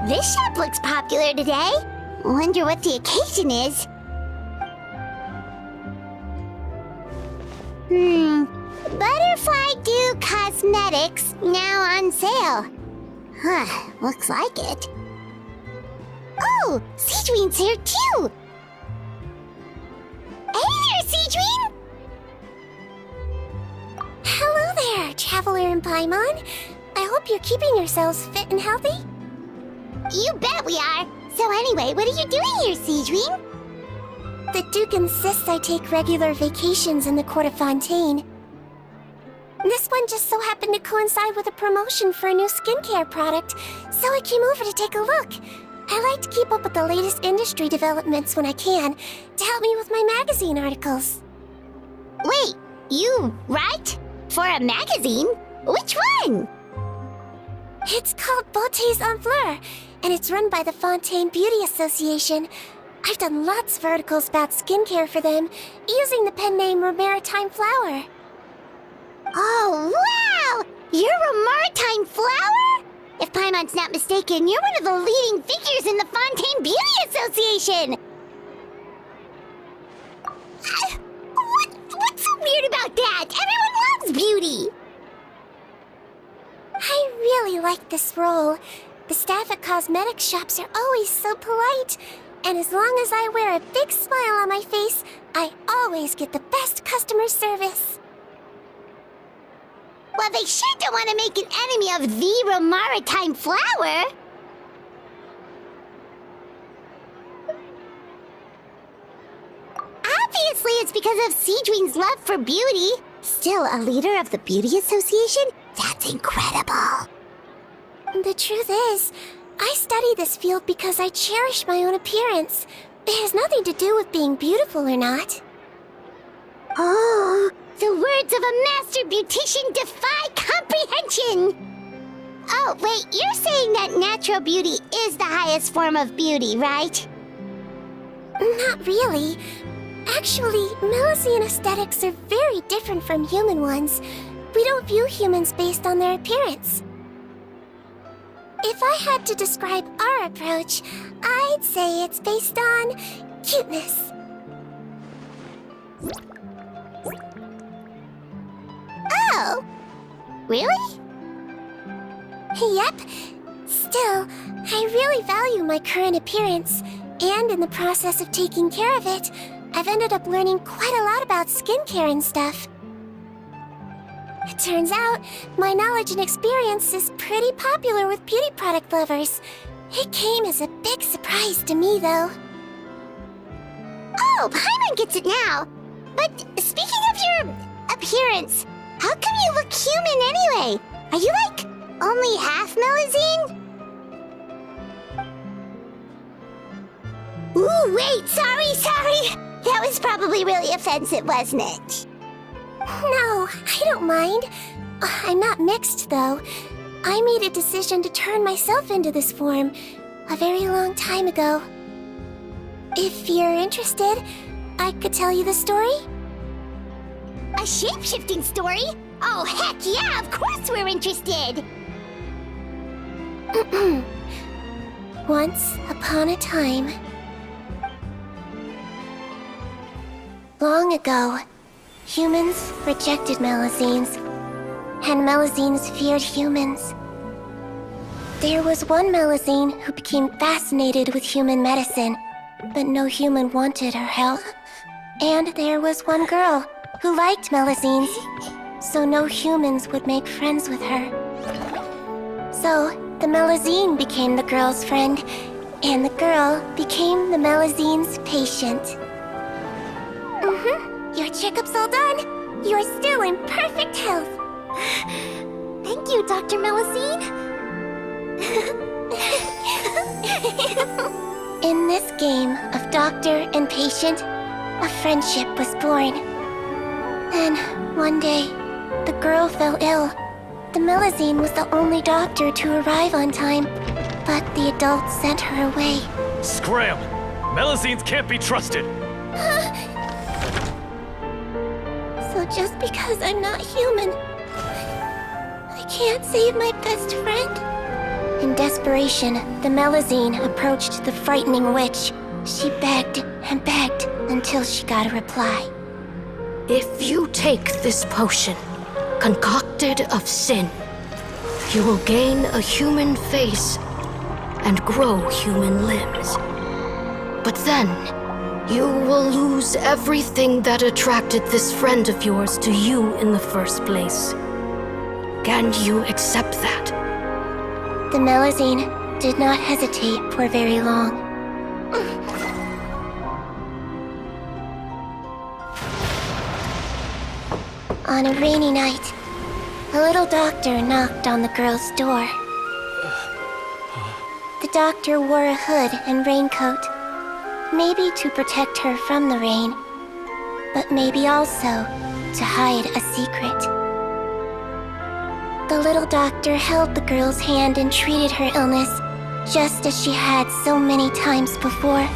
This shop looks popular today. Wonder what the occasion is. Butterfly Dew Cosmetics now on sale. Huh, looks like it. Oh, Sigewinne's here too! Hey there, Sigewinne! Hello there, Traveler and Paimon. I hope you're keeping yourselves fit and healthy. You bet we are! So anyway, what are you doing here, Sigewinne? The Duke insists I take regular vacations in the Court of Fontaine. This one just so happened to coincide with a promotion for a new skincare product, so I came over to take a look. I like to keep up with the latest industry developments when I can, to help me with my magazine articles. Wait, you write? For a magazine? Which one? It's called Beautés en Fleur, and it's run by the Fontaine Beauty Association. I've done lots of articles about skincare for them, using the pen name Maritime Flower. Oh, wow! You're a Maritime Flower? If Paimon's not mistaken, you're one of the leading figures in the Fontaine Beauty Association! What's so weird about that? Everyone loves beauty! I really like this role. The staff at cosmetics shops are always so polite. And as long as I wear a big smile on my face, I always get the best customer service. Well, they sure don't want to make an enemy of the Maritime Flower. Obviously, it's because of Sigewinne's love for beauty. Still a leader of the Beauty Association? That's incredible. The truth is, I study this field because I cherish my own appearance. It has nothing to do with being beautiful or not. Oh, the words of a master beautician defy comprehension! Oh, wait, you're saying that natural beauty is the highest form of beauty, right? Not really. Actually, Melusine aesthetics are very different from human ones. We don't view humans based on their appearance. If I had to describe our approach, I'd say it's based on cuteness. Oh, really? Yep. Still, I really value my current appearance, and in the process of taking care of it, I've ended up learning quite a lot about skincare and stuff. It turns out, my knowledge and experience is pretty popular with beauty product lovers. It came as a big surprise to me, though. Oh, Paimon gets it now. But speaking of your appearance, how come you look human anyway? Are you like only half Melusine? Ooh, wait, sorry. That was probably really offensive, wasn't it? No, I don't mind. I'm not mixed, though. I made a decision to turn myself into this form a very long time ago. If you're interested, I could tell you the story. A shape-shifting story? Oh, heck yeah, of course we're interested! Once upon a time. Long ago, humans rejected Melusines, and Melusines feared humans. There was one Melusine who became fascinated with human medicine, but no human wanted her help. And there was one girl who liked Melusines, so no humans would make friends with her. So, the Melusine became the girl's friend, and the girl became the Melusine's patient. Your checkup's all done. You're still in perfect health. Thank you, Dr. Melusine. In this game of doctor and patient, a friendship was born. Then, one day, the girl fell ill. The Melusine was the only doctor to arrive on time, but the adults sent her away. Scram! Melusines can't be trusted! So just because I'm not human, I can't save my best friend? In desperation, the Melusine approached the frightening witch. She begged and begged until she got a reply. If you take this potion, concocted of sin, you will gain a human face and grow human limbs. But then, you will lose everything that attracted this friend of yours to you in the first place. Can you accept that? The Melusine did not hesitate for very long. On a rainy night, a little doctor knocked on the girl's door. The doctor wore a hood and raincoat, maybe to protect her from the rain, but maybe also to hide a secret. The little doctor held the girl's hand and treated her illness, just as she had so many times before.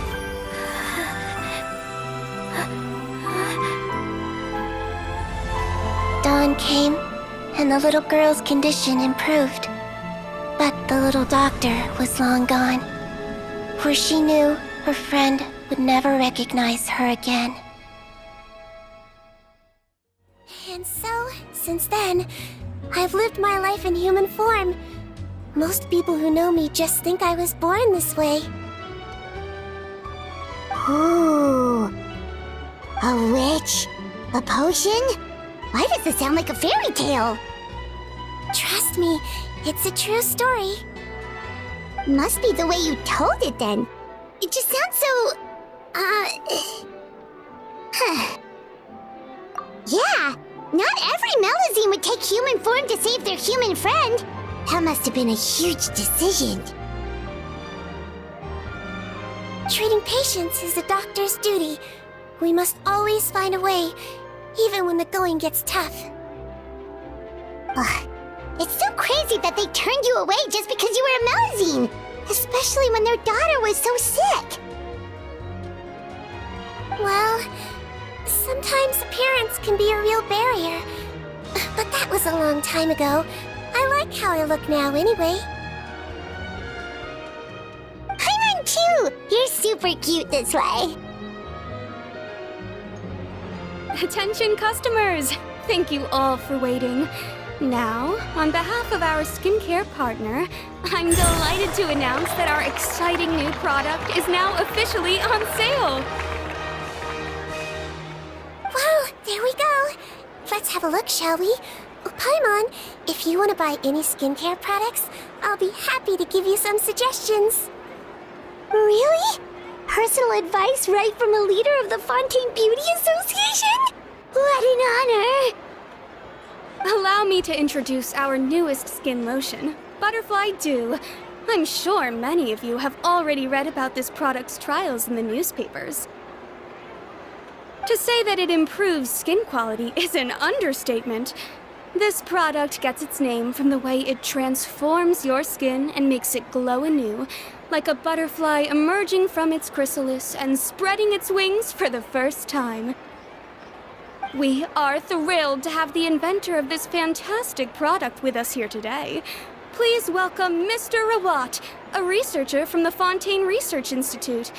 Dawn came, and the little girl's condition improved. But the little doctor was long gone, for she knew her friend would never recognize her again. And so, since then, I've lived my life in human form. Most people who know me just think I was born this way. Ooh. A witch? A potion? Why does this sound like a fairy tale? Trust me, it's a true story. Must be the way you told it then. It just sounds so... Yeah, not every Melusine would take human form to save their human friend. That must have been a huge decision. Treating patients is a doctor's duty. We must always find a way, even when the going gets tough. Ugh. It's so crazy that they turned you away just because you were a Melusine, especially when their daughter was so sick. Well, sometimes appearance can be a real barrier. But that was a long time ago. I like how I look now anyway. Paimon too! You're super cute this way. Attention customers! Thank you all for waiting. Now, on behalf of our skincare partner, I'm delighted to announce that our exciting new product is now officially on sale! Well, there we go. Let's have a look, shall we? Oh, Paimon, if you want to buy any skincare products, I'll be happy to give you some suggestions. Really? Personal advice right from a leader of the Fontaine Beauty Association? What an honor! Allow me to introduce our newest skin lotion, Butterfly Dew. I'm sure many of you have already read about this product's trials in the newspapers. To say that it improves skin quality is an understatement. This product gets its name from the way it transforms your skin and makes it glow anew, like a butterfly emerging from its chrysalis and spreading its wings for the first time. We are thrilled to have the inventor of this fantastic product with us here today. Please welcome Mr. Rawat, a researcher from the Fontaine Research Institute.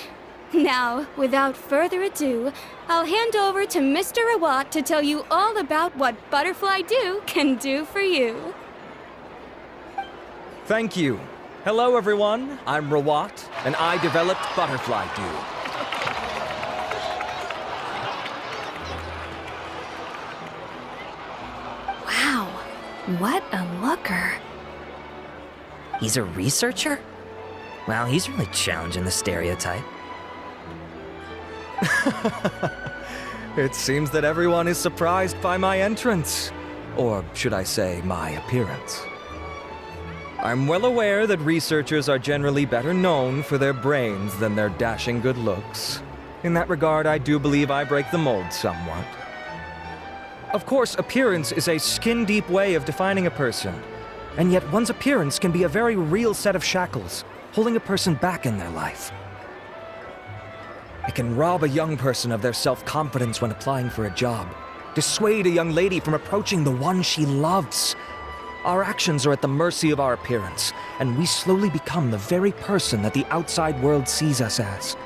Now, without further ado, I'll hand over to Mr. Rawat to tell you all about what Butterfly Dew can do for you. Thank you. Hello, everyone. I'm Rawat, and I developed Butterfly Dew. Wow, what a looker. He's a researcher? Well, he's really challenging the stereotype. It seems that everyone is surprised by my entrance. Or should I say, my appearance. I'm well aware that researchers are generally better known for their brains than their dashing good looks. In that regard, I do believe I break the mold somewhat. Of course, appearance is a skin-deep way of defining a person. And yet one's appearance can be a very real set of shackles, holding a person back in their life. It can rob a young person of their self-confidence when applying for a job, dissuade a young lady from approaching the one she loves, Our actions are at the mercy of our appearance, and we slowly become the very person that the outside world sees us as.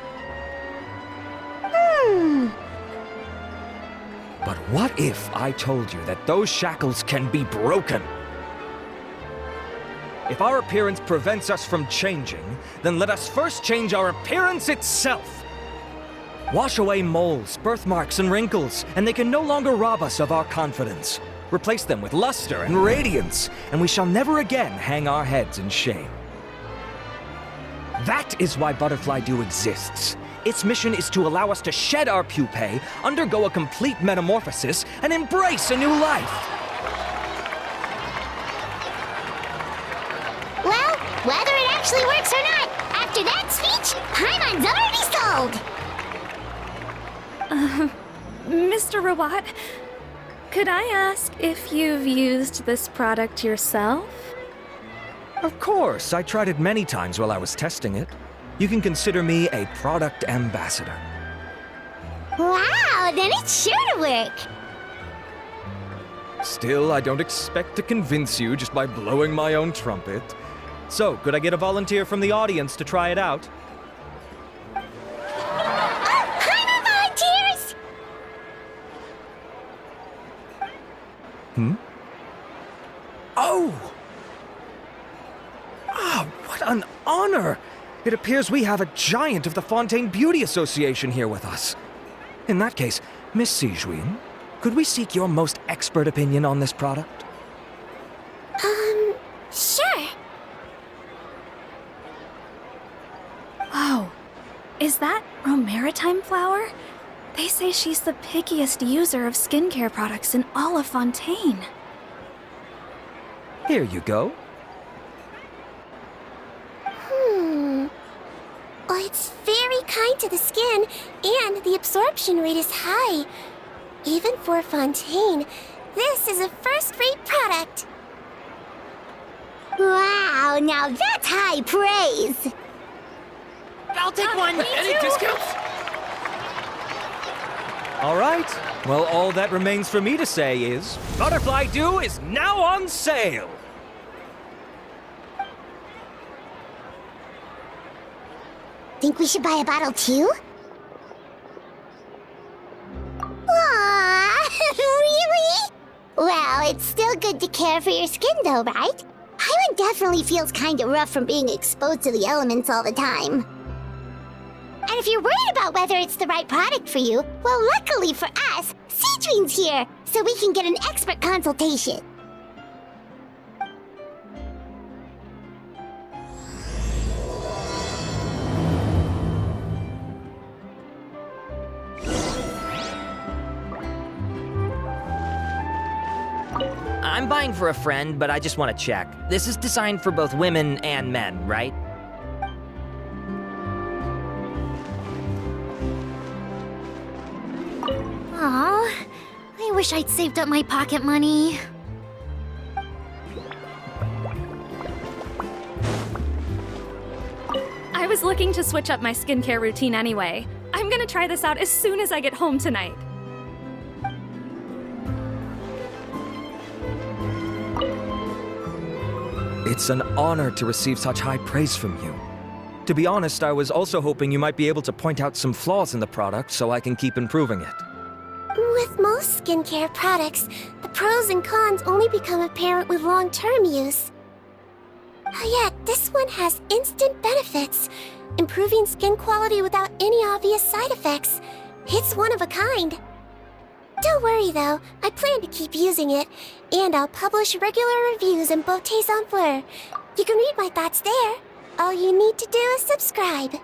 But what if I told you that those shackles can be broken? If our appearance prevents us from changing, then let us first change our appearance itself. Wash away moles, birthmarks, and wrinkles, and they can no longer rob us of our confidence. Replace them with luster and radiance, and we shall never again hang our heads in shame. That is why Butterfly Dew exists. Its mission is to allow us to shed our pupae, undergo a complete metamorphosis, and embrace a new life. Well, whether it actually works or not, after that speech, Paimon's already sold! Mr. Rawat, could I ask if you've used this product yourself? Of course, I tried it many times while I was testing it. You can consider me a product ambassador. Wow, then it's sure to work! Still, I don't expect to convince you just by blowing my own trumpet. So, could I get a volunteer from the audience to try it out? Paimon volunteers! Oh! Ah, what an honor! It appears we have a giant of the Fontaine Beauty Association here with us. In that case, Miss Sigewinne, could we seek your most expert opinion on this product? Sure. Whoa, is that Romaritime flower? They say she's the pickiest user of skincare products in all of Fontaine. Here you go. Oh, it's very kind to the skin, and the absorption rate is high. Even for Fontaine, this is a first-rate product. Wow, now that's high praise! I'll take one! Any discounts? All right. Well, all that remains for me to say is, Butterfly Dew is now on sale! Think we should buy a bottle too? Aww, really? Well, it's still good to care for your skin though, right? Paimon definitely feels kinda rough from being exposed to the elements all the time. And if you're worried about whether it's the right product for you, well, luckily for us, Sigewinne's here, so we can get an expert consultation. I'm buying for a friend, but I just want to check. This is designed for both women and men, right? Aw, I wish I'd saved up my pocket money. I was looking to switch up my skincare routine anyway. I'm gonna try this out as soon as I get home tonight. It's an honor to receive such high praise from you. To be honest, I was also hoping you might be able to point out some flaws in the product so I can keep improving it. With most skincare products, the pros and cons only become apparent with long-term use. Yet, this one has instant benefits, improving skin quality without any obvious side effects. It's one of a kind. Don't worry though, I plan to keep using it, and I'll publish regular reviews in Beautés en Fleur. You can read my thoughts there. All you need to do is subscribe.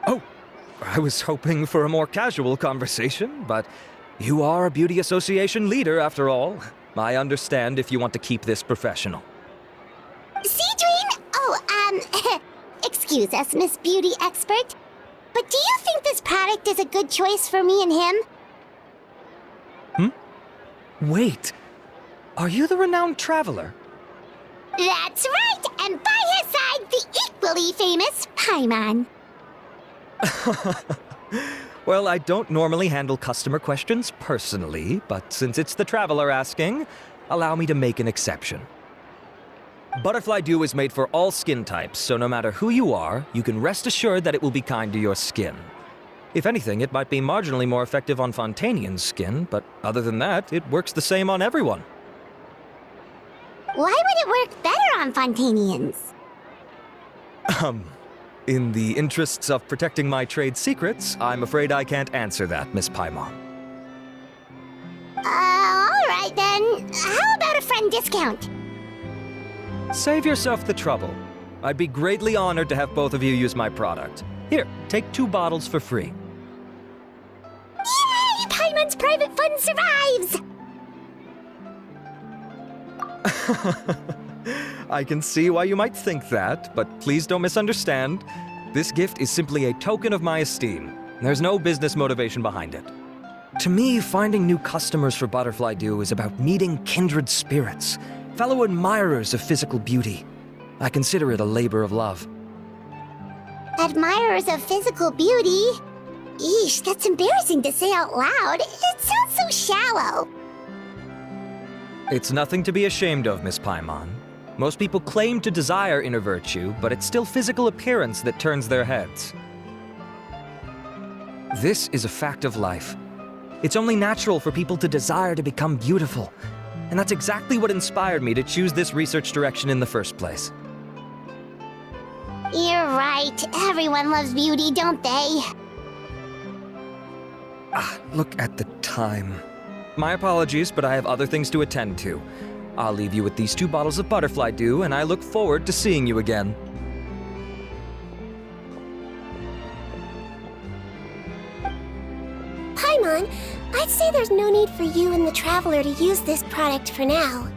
Oh, I was hoping for a more casual conversation, but you are a beauty association leader after all. I understand if you want to keep this professional. Sigewinne? Oh, excuse us, Miss Beauty Expert. But do you think this product is a good choice for me and him? Wait, are you the renowned traveler? That's right, and by his side, the equally famous Paimon. Well, I don't normally handle customer questions personally, but since it's the traveler asking, allow me to make an exception. Butterfly Dew is made for all skin types, so no matter who you are, you can rest assured that it will be kind to your skin. If anything, it might be marginally more effective on Fontanian's skin, but other than that, it works the same on everyone. Why would it work better on Fontanians? In the interests of protecting my trade secrets, I'm afraid I can't answer that, Miss Paimon. Alright then. How about a friend discount? Save yourself the trouble. I'd be greatly honored to have both of you use my product. Here, take 2 bottles for free. Yay! Paimon's private fund survives! I can see why you might think that, but please don't misunderstand. This gift is simply a token of my esteem. There's no business motivation behind it. To me, finding new customers for Butterfly Dew is about meeting kindred spirits, fellow admirers of physical beauty. I consider it a labor of love. Admirers of physical beauty? Eesh, that's embarrassing to say out loud. It sounds so shallow. It's nothing to be ashamed of, Miss Paimon. Most people claim to desire inner virtue, but it's still physical appearance that turns their heads. This is a fact of life. It's only natural for people to desire to become beautiful. And that's exactly what inspired me to choose this research direction in the first place. You're right. Everyone loves beauty, don't they? Look at the time. My apologies, but I have other things to attend to. I'll leave you with these 2 bottles of Butterfly Dew, and I look forward to seeing you again. Paimon, I'd say there's no need for you and the Traveler to use this product for now.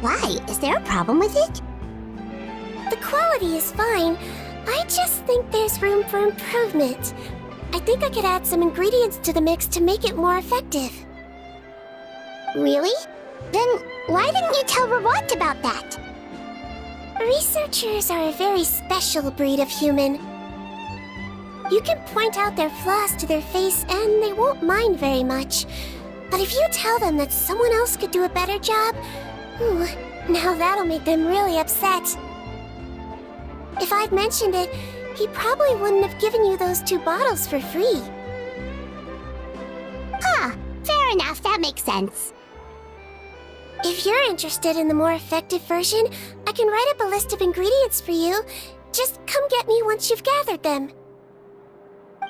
Why? Is there a problem with it? The quality is fine. I just think there's room for improvement. I think I could add some ingredients to the mix to make it more effective. Really? Then why didn't you tell Rawat about that? Researchers are a very special breed of human. You can point out their flaws to their face and they won't mind very much. But if you tell them that someone else could do a better job, now that'll make them really upset. If I'd mentioned it, he probably wouldn't have given you those 2 bottles for free. Fair enough, that makes sense. If you're interested in the more effective version, I can write up a list of ingredients for you. Just come get me once you've gathered them.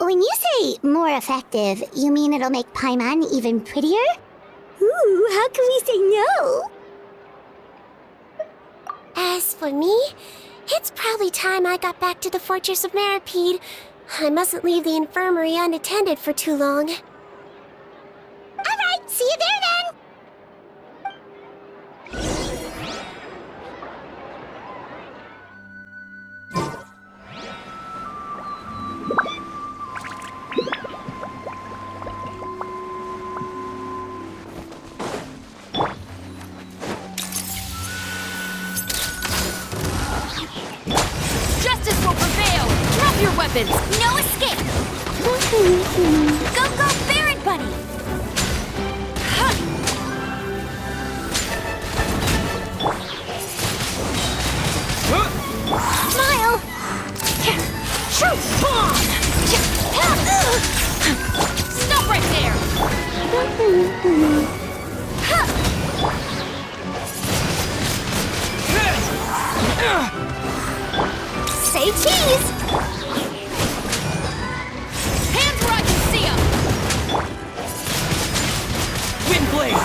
When you say more effective, you mean it'll make Paimon even prettier? Ooh, how can we say no? As for me, it's probably time I got back to the Fortress of Maripede. I mustn't leave the infirmary unattended for too long. Alright, see you there then! Justice will prevail! Drop your weapons! No escape! Go, go, Baron Buddy! Smile! Stop right there! Say cheese! Hands where I can see 'em! Windblade!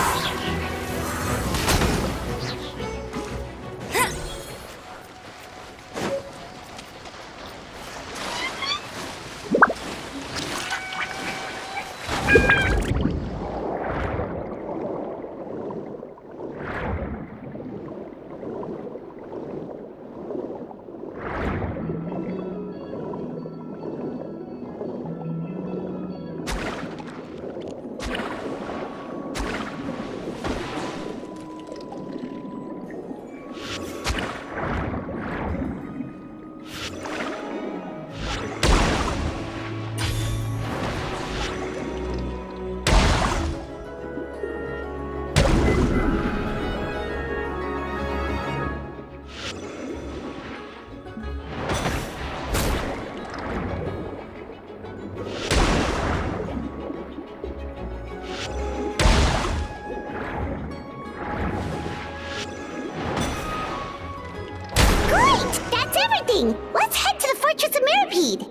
interesting! Let's head to the Fortress of Mirapede!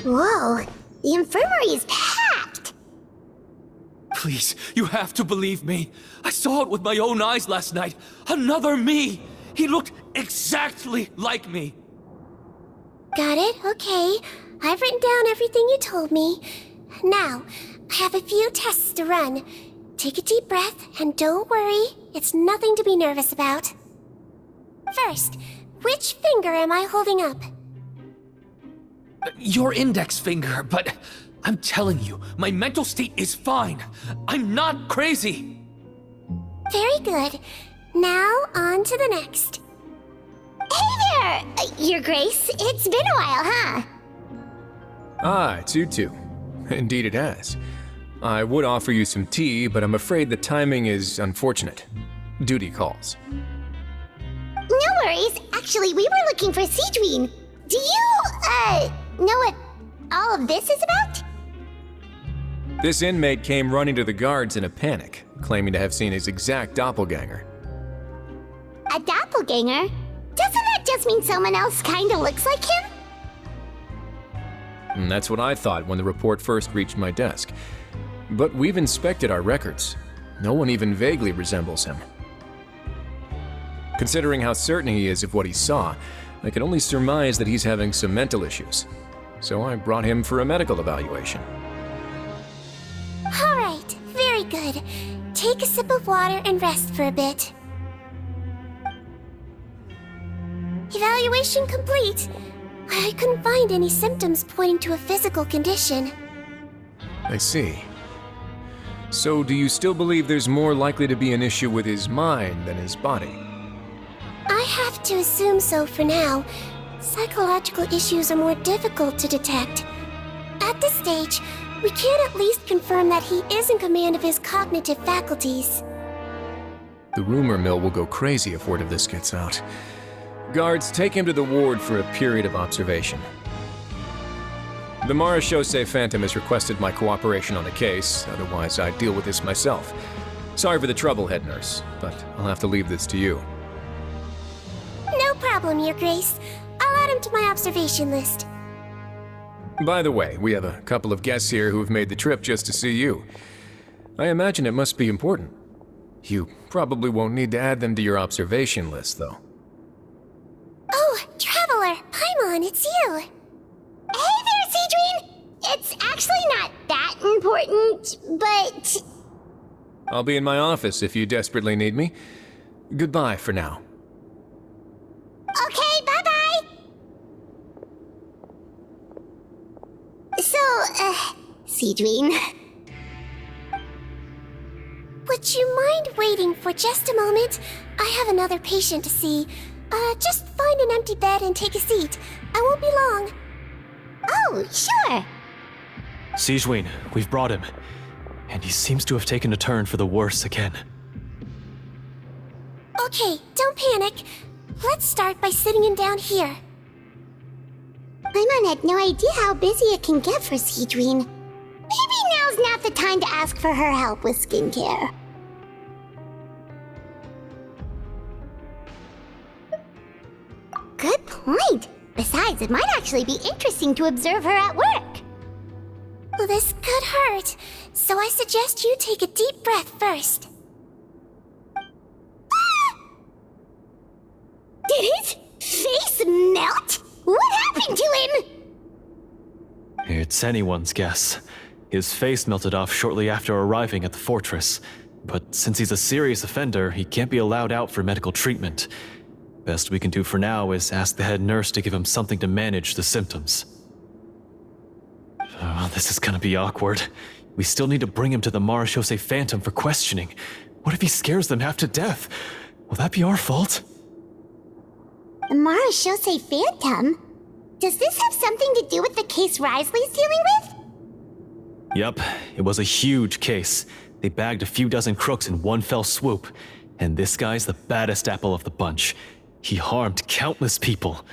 Whoa, the infirmary is packed! Please, you have to believe me. I saw it with my own eyes last night. Another me! He looked exactly like me. Got it, okay. I've written down everything you told me. Now, I have a few tests to run. Take a deep breath, and don't worry, it's nothing to be nervous about. First, which finger am I holding up? Your index finger, but I'm telling you, my mental state is fine. I'm not crazy. Very good. Now, on to the next. Hey there, Your Grace. It's been a while, huh? Ah, it's you two. Indeed it has. I would offer you some tea, but I'm afraid the timing is unfortunate. Duty calls. No worries. Actually, we were looking for Sigewinne. Do you, know what all of this is about? This inmate came running to the guards in a panic, claiming to have seen his exact doppelganger. A doppelganger? Doesn't that just mean someone else kinda looks like him? And that's what I thought when the report first reached my desk. But we've inspected our records. No one even vaguely resembles him. Considering how certain he is of what he saw, I can only surmise that he's having some mental issues. So I brought him for a medical evaluation. All right, very good. Take a sip of water and rest for a bit. Evaluation complete. I couldn't find any symptoms pointing to a physical condition. I see. So do you still believe there's more likely to be an issue with his mind than his body? I have to assume so for now. Psychological issues are more difficult to detect. At this stage, we can at least confirm that he is in command of his cognitive faculties. The rumor mill will go crazy if word of this gets out. Guards, take him to the ward for a period of observation. The Marechaussee Phantom has requested my cooperation on the case, otherwise I'd deal with this myself. Sorry for the trouble, head nurse, but I'll have to leave this to you. No problem, Your Grace. I'll add him to my observation list. By the way, we have a couple of guests here who have made the trip just to see you. I imagine it must be important. You probably won't need to add them to your observation list, though. Oh, Traveler! Paimon, it's you! Hey there, Sigewinne! It's actually not that important, but... I'll be in my office if you desperately need me. Goodbye for now. Okay, bye-bye! So, Sigewinne... Would you mind waiting for just a moment? I have another patient to see. Just find an empty bed and take a seat. I won't be long. Oh, sure! Sigewinne, we've brought him. And he seems to have taken a turn for the worse again. Okay, don't panic. Let's start by sitting him down here. Paimon had no idea how busy it can get for Sigewinne. Maybe now's not the time to ask for her help with skincare. Good point. Besides, it might actually be interesting to observe her at work. Well, this could hurt, so I suggest you take a deep breath first. Did his face melt? What happened to him? It's anyone's guess. His face melted off shortly after arriving at the fortress. But since he's a serious offender, he can't be allowed out for medical treatment. Best we can do for now is ask the head nurse to give him something to manage the symptoms. Oh, this is gonna be awkward. We still need to bring him to the Marechaussee Phantom for questioning. What if he scares them half to death? Will that be our fault? The Marechaussee Phantom? Does this have something to do with the case Risley's dealing with? Yep, it was a huge case. They bagged a few dozen crooks in one fell swoop. And this guy's the baddest apple of the bunch. He harmed countless people.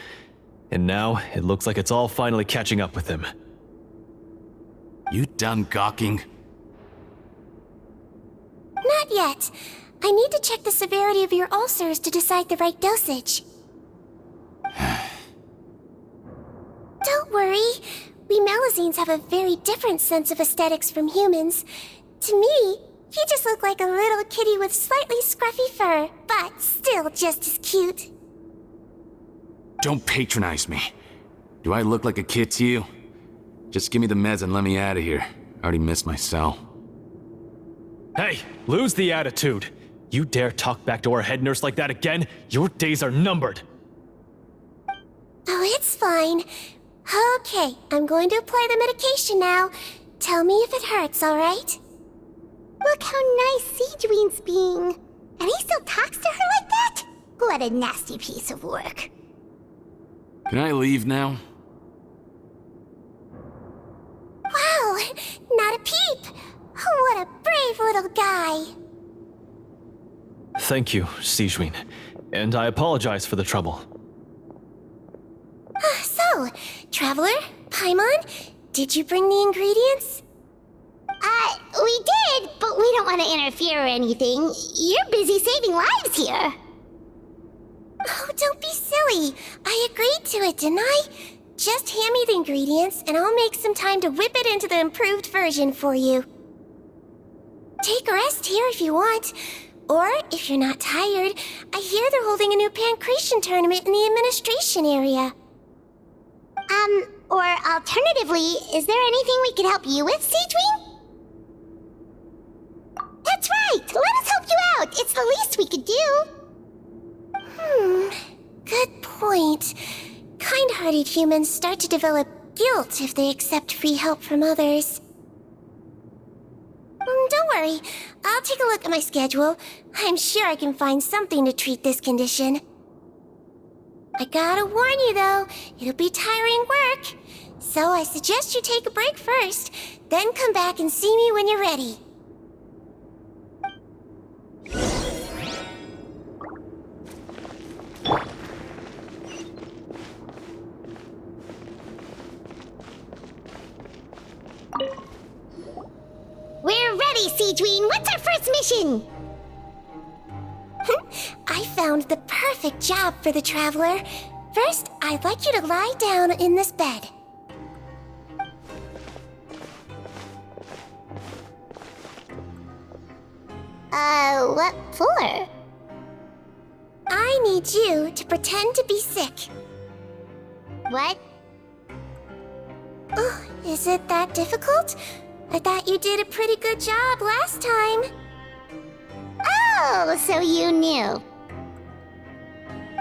And now, it looks like it's all finally catching up with him. You done gawking? it yet. I need to check the severity of your ulcers to decide the right dosage. Don't worry. We Melazines have a very different sense of aesthetics from humans. To me, you just look like a little kitty with slightly scruffy fur, but still just as cute. Don't patronize me. Do I look like a kid to you? Just give me the meds and let me out of here. I already missed my cell. Hey, lose the attitude. You dare talk back to our head nurse like that again? Your days are numbered. Oh, it's fine. Okay, I'm going to apply the medication now. Tell me if it hurts, alright? Look how nice Sigewinne's being. And he still talks to her like that? What a nasty piece of work. Can I leave now? Wow, not a peep. What a brave little guy. Thank you, Sigewinne. And I apologize for the trouble. So, Traveler, Paimon, did you bring the ingredients? We did, but we don't want to interfere or anything. You're busy saving lives here. Oh, don't be silly. I agreed to it, didn't I? Just hand me the ingredients, and I'll make some time to whip it into the improved version for you. Take a rest here if you want. Or, if you're not tired, I hear they're holding a new pancreation tournament in the administration area. Or alternatively, is there anything we could help you with, Sigewinne? That's right! Let us help you out! It's the least we could do! Good point. Kind-hearted humans start to develop guilt if they accept free help from others. Don't worry. I'll take a look at my schedule. I'm sure I can find something to treat this condition. I gotta warn you, though. It'll be tiring work. So I suggest you take a break first, then come back and see me when you're ready. We're ready, Sigewinne! What's our first mission? I found the perfect job for the Traveler. First, I'd like you to lie down in this bed. What for? I need you to pretend to be sick. What? Oh, is it that difficult? I thought you did a pretty good job last time. Oh, so you knew.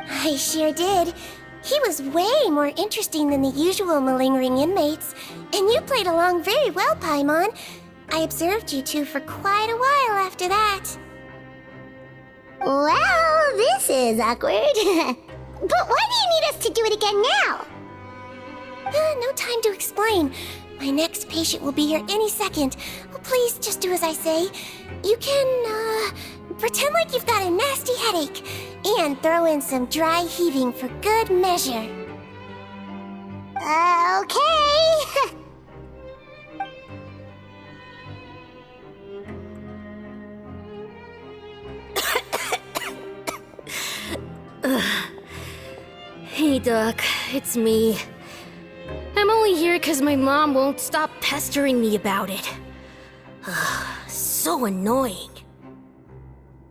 I sure did. He was way more interesting than the usual malingering inmates, and you played along very well, Paimon. I observed you two for quite a while after that. Well, this is awkward. But why do you need us to do it again now? No time to explain. My next patient will be here any second. Oh, please, just do as I say. You can, pretend like you've got a nasty headache, and throw in some dry heaving for good measure. Okay. Hey, Doc, it's me. I'm only here because my mom won't stop pestering me about it. So annoying.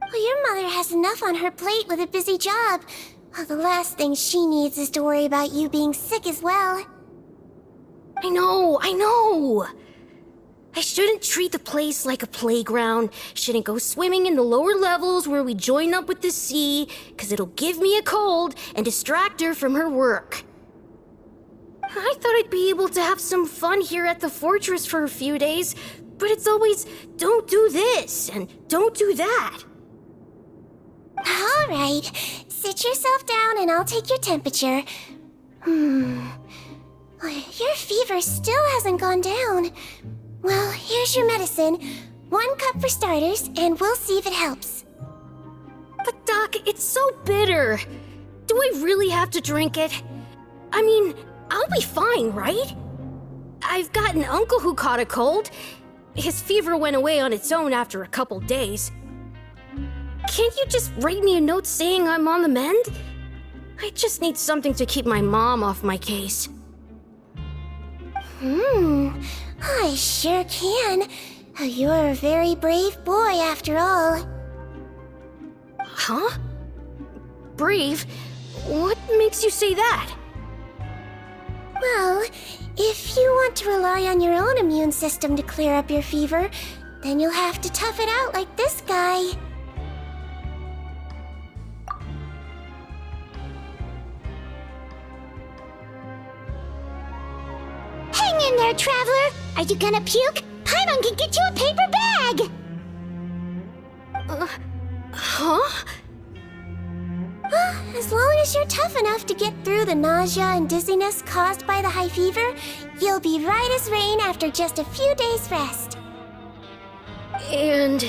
Well, your mother has enough on her plate with a busy job. Oh, the last thing she needs is to worry about you being sick as well. I know. I shouldn't treat the place like a playground. Shouldn't go swimming in the lower levels where we join up with the sea, because it'll give me a cold and distract her from her work. I thought I'd be able to have some fun here at the fortress for a few days, but it's always, don't do this and don't do that. All right, sit yourself down and I'll take your temperature. Your fever still hasn't gone down. Well, here's your medicine. 1 cup for starters, and we'll see if it helps. But Doc, it's so bitter. Do I really have to drink it? I mean, I'll be fine, right? I've got an uncle who caught a cold. His fever went away on its own after a couple days. can't you just write me a note saying I'm on the mend? I just need something to keep my mom off my case. I sure can. You're a very brave boy after all. Huh? Brave? What makes you say that? Well, if you want to rely on your own immune system to clear up your fever, then you'll have to tough it out like this guy. Hang in there, traveler! Are you gonna puke? Paimon can get you a paper bag! Huh? As long as you're tough enough to get through the nausea and dizziness caused by the high fever, you'll be right as rain after just a few days' rest. And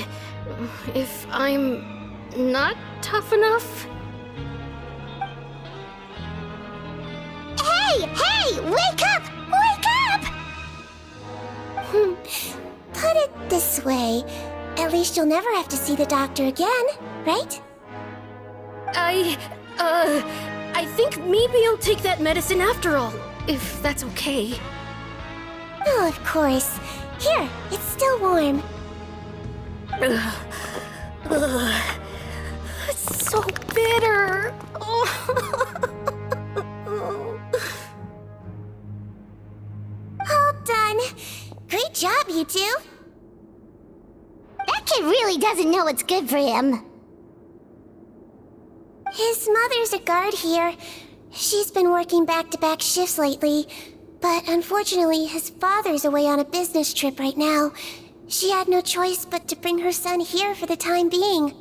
if I'm not tough enough? Hey! Wake up! Wake up! Put it this way, at least you'll never have to see the doctor again, right? I think maybe I'll take that medicine after all, if that's okay. Oh, of course. Here, it's still warm. It's so bitter. All done. Great job, you two. That kid really doesn't know what's good for him. His mother's a guard here. She's been working back-to-back shifts lately, but unfortunately his father's away on a business trip right now. She had no choice but to bring her son here for the time being.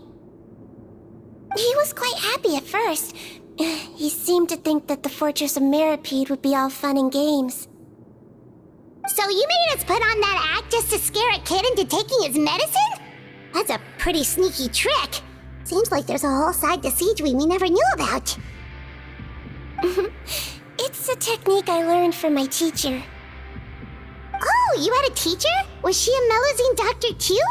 He was quite happy at first. He seemed to think that the Fortress of Meropide would be all fun and games. So you made us put on that act just to scare a kid into taking his medicine? That's a pretty sneaky trick. Seems like there's a whole side to Sigewinne we never knew about. It's a technique I learned from my teacher. Oh, you had a teacher? Was she a Melusine doctor too?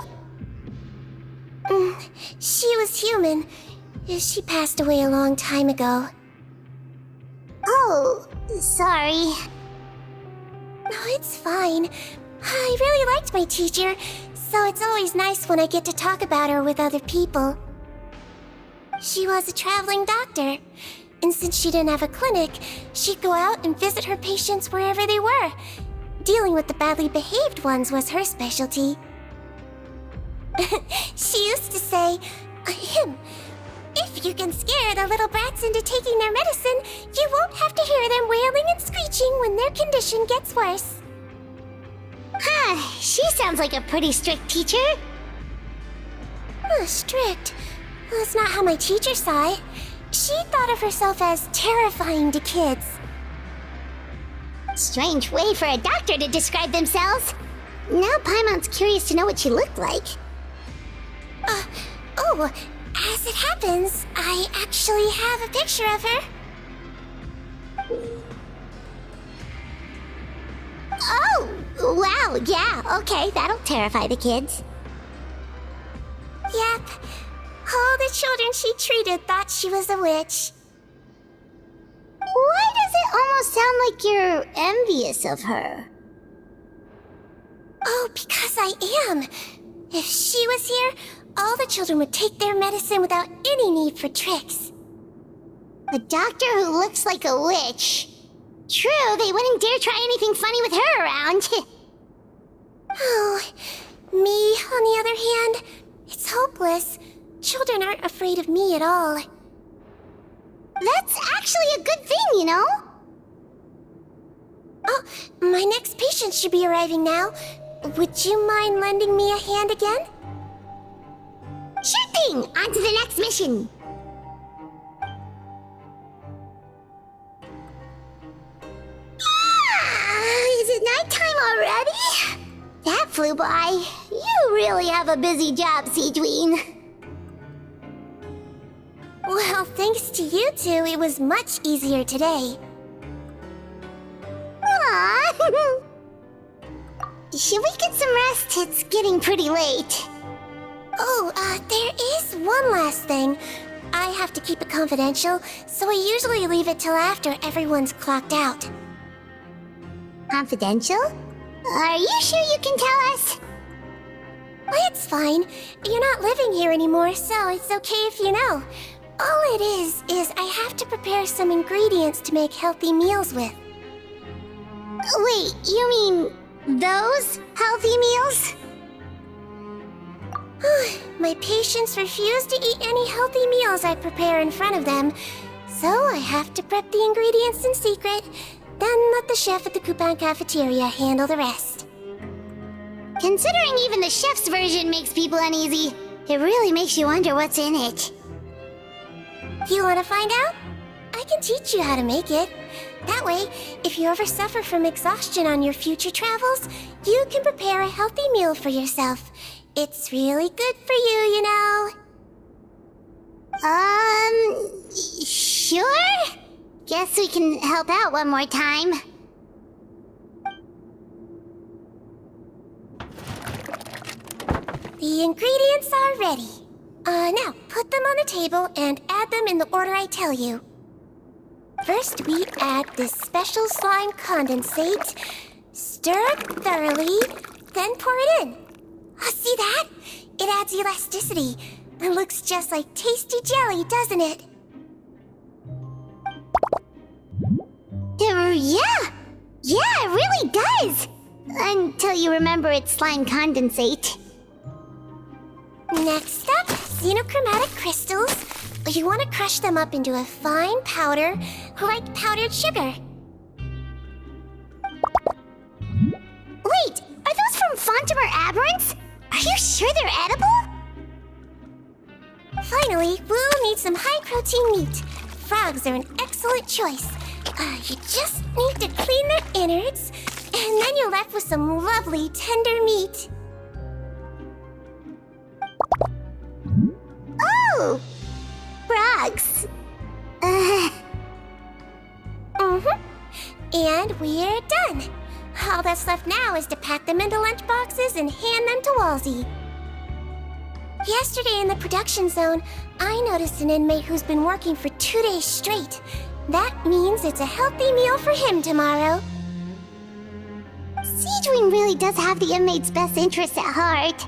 She was human. She passed away a long time ago. Oh, sorry. No, it's fine. I really liked my teacher, so it's always nice when I get to talk about her with other people. She was a traveling doctor, and since she didn't have a clinic, she'd go out and visit her patients wherever they were. Dealing with the badly behaved ones was her specialty. She used to say, if you can scare the little brats into taking their medicine, you won't have to hear them wailing and screeching when their condition gets worse. Huh, she sounds like a pretty strict teacher. Strict? That's not how my teacher saw it. She thought of herself as terrifying to kids. Strange way for a doctor to describe themselves. Now Paimon's curious to know what she looked like. As it happens, I actually have a picture of her. Oh, wow, yeah, okay, that'll terrify the kids. Yep. All the children she treated thought she was a witch. Why does it almost sound like you're envious of her? Oh, because I am. If she was here, all the children would take their medicine without any need for tricks. A doctor who looks like a witch. True, they wouldn't dare try anything funny with her around. Oh, me, on the other hand, it's hopeless. Children aren't afraid of me at all. That's actually a good thing, you know? Oh, my next patient should be arriving now. Would you mind lending me a hand again? Sure thing! On to the next mission! Is it nighttime already? That flew by. You really have a busy job, Sigewinne. Well, thanks to you two, it was much easier today. Aww. Should we get some rest? It's getting pretty late. Oh, there is one last thing. I have to keep it confidential, so I usually leave it till after everyone's clocked out. Confidential? Are you sure you can tell us? It's fine. You're not living here anymore, so it's okay if you know. All it is I have to prepare some ingredients to make healthy meals with. Wait, you mean those healthy meals? My patients refuse to eat any healthy meals I prepare in front of them, so I have to prep the ingredients in secret, then let the chef at the Coupon cafeteria handle the rest. Considering even the chef's version makes people uneasy, it really makes you wonder what's in it. You want to find out? I can teach you how to make it. That way, if you ever suffer from exhaustion on your future travels, you can prepare a healthy meal for yourself. It's really good for you, you know. Sure? Guess we can help out one more time. The ingredients are ready. Now, put them on the table and add them in the order I tell you. First, we add this special slime condensate, stir it thoroughly, then pour it in. See that? It adds elasticity. It looks just like tasty jelly, doesn't it? Yeah, it really does! Until you remember it's slime condensate. Next up, xenochromatic crystals. You want to crush them up into a fine powder, like powdered sugar. Wait, are those from Fontimer Aberrants? Are you sure they're edible? Finally, we'll need some high-protein meat. Frogs are an excellent choice. You just need to clean their innards, and then you're left with some lovely, tender meat. Oh! Frogs. And we're done. All that's left now is to pack them into lunchboxes and hand them to Walsey. Yesterday in the production zone, I noticed an inmate who's been working for 2 days straight. That means it's a healthy meal for him tomorrow. Sigewinne really does have the inmate's best interests at heart.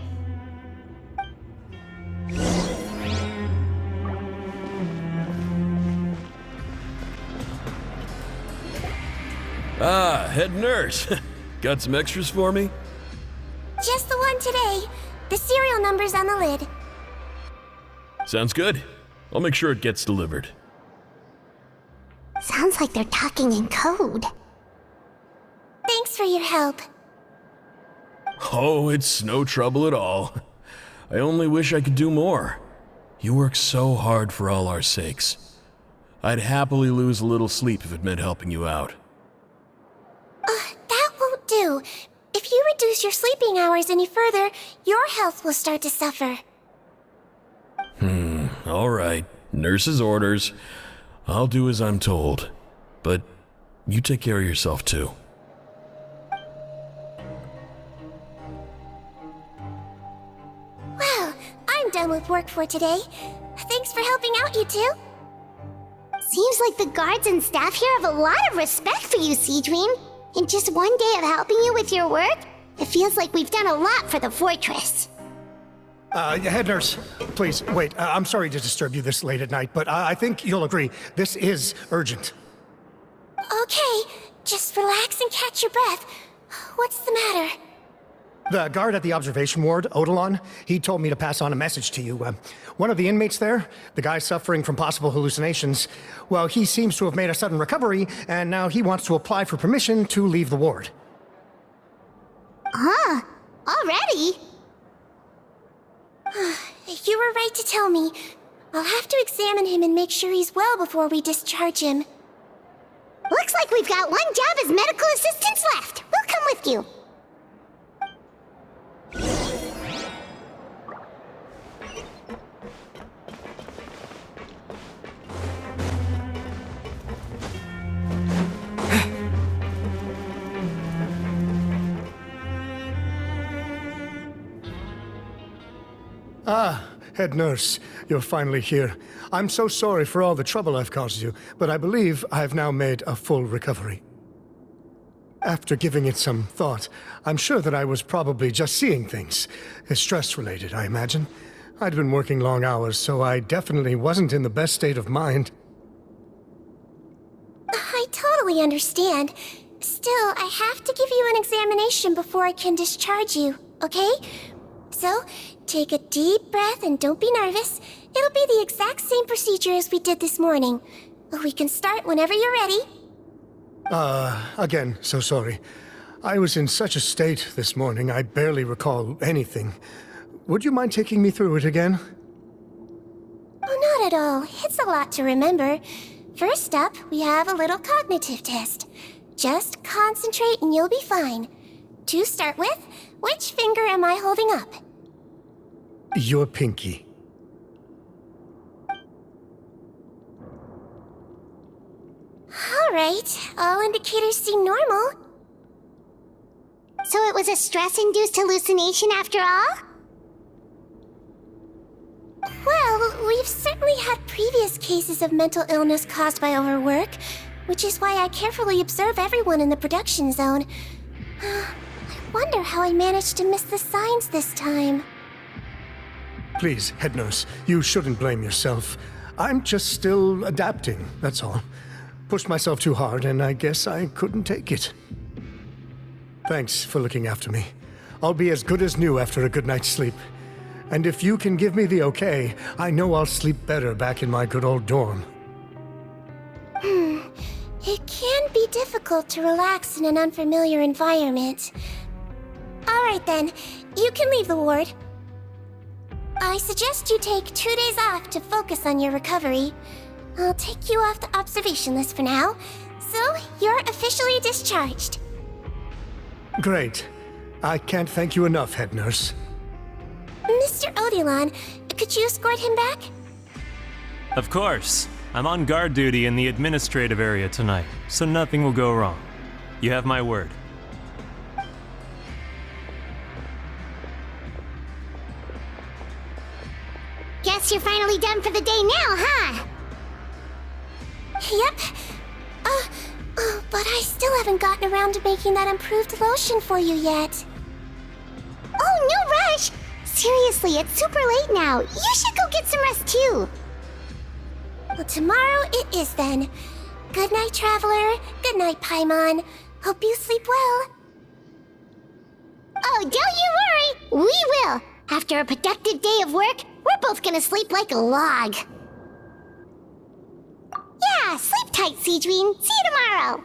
Ah, head nurse. Got some extras for me? Just the one today. The serial number's on the lid. Sounds good. I'll make sure it gets delivered. Sounds like they're talking in code. Thanks for your help. Oh, it's no trouble at all. I only wish I could do more. You work so hard for all our sakes. I'd happily lose a little sleep if it meant helping you out. That won't do. If you reduce your sleeping hours any further, your health will start to suffer. All right. Nurse's orders. I'll do as I'm told. But you take care of yourself too. Well, I'm done with work for today. Thanks for helping out, you two. Seems like the guards and staff here have a lot of respect for you, Sigewinne. In just one day of helping you with your work, it feels like we've done a lot for the fortress. Head nurse, please, wait. I'm sorry to disturb you this late at night, but I think you'll agree, this is urgent. Okay, just relax and catch your breath. What's the matter? The guard at the observation ward, Odilon, he told me to pass on a message to you. One of the inmates there, the guy suffering from possible hallucinations, well, he seems to have made a sudden recovery, and now he wants to apply for permission to leave the ward. Huh? Already? You were right to tell me. I'll have to examine him and make sure he's well before we discharge him. Looks like we've got one job as medical assistants left. We'll come with you. Head nurse, you're finally here. I'm so sorry for all the trouble I've caused you, but I believe I've now made a full recovery. After giving it some thought, I'm sure that I was probably just seeing things. Stress-related, I imagine. I'd been working long hours, so I definitely wasn't in the best state of mind. I totally understand. Still, I have to give you an examination before I can discharge you, okay? So, take a deep breath and don't be nervous. It'll be the exact same procedure as we did this morning. We can start whenever you're ready. Again, so sorry. I was in such a state this morning, I barely recall anything. Would you mind taking me through it again? Oh, not at all. It's a lot to remember. First up, we have a little cognitive test. Just concentrate and you'll be fine. To start with, which finger am I holding up? Your pinky. Alright, all indicators seem normal. So it was a stress-induced hallucination after all? Well, we've certainly had previous cases of mental illness caused by overwork, which is why I carefully observe everyone in the production zone. I wonder how I managed to miss the signs this time. Please, head nurse, you shouldn't blame yourself. I'm just still adapting, that's all. Pushed myself too hard, and I guess I couldn't take it. Thanks for looking after me. I'll be as good as new after a good night's sleep. And if you can give me the okay, I know I'll sleep better back in my good old dorm. It can be difficult to relax in an unfamiliar environment. Alright then, you can leave the ward. I suggest you take 2 days off to focus on your recovery. I'll take you off the observation list for now, so you're officially discharged. Great. I can't thank you enough, head nurse. Mr. Odilon, could you escort him back? Of course. I'm on guard duty in the administrative area tonight, so nothing will go wrong. You have my word. Guess you're finally done for the day now, huh? Yep. But I still haven't gotten around to making that improved lotion for you yet. Oh, no rush! Seriously, it's super late now. You should go get some rest too. Well, tomorrow it is then. Good night, Traveler. Good night, Paimon. Hope you sleep well. Oh, don't you worry. We will. After a productive day of work, we're both gonna sleep like a log. Yeah, sleep tight, Sigewinne. See you tomorrow.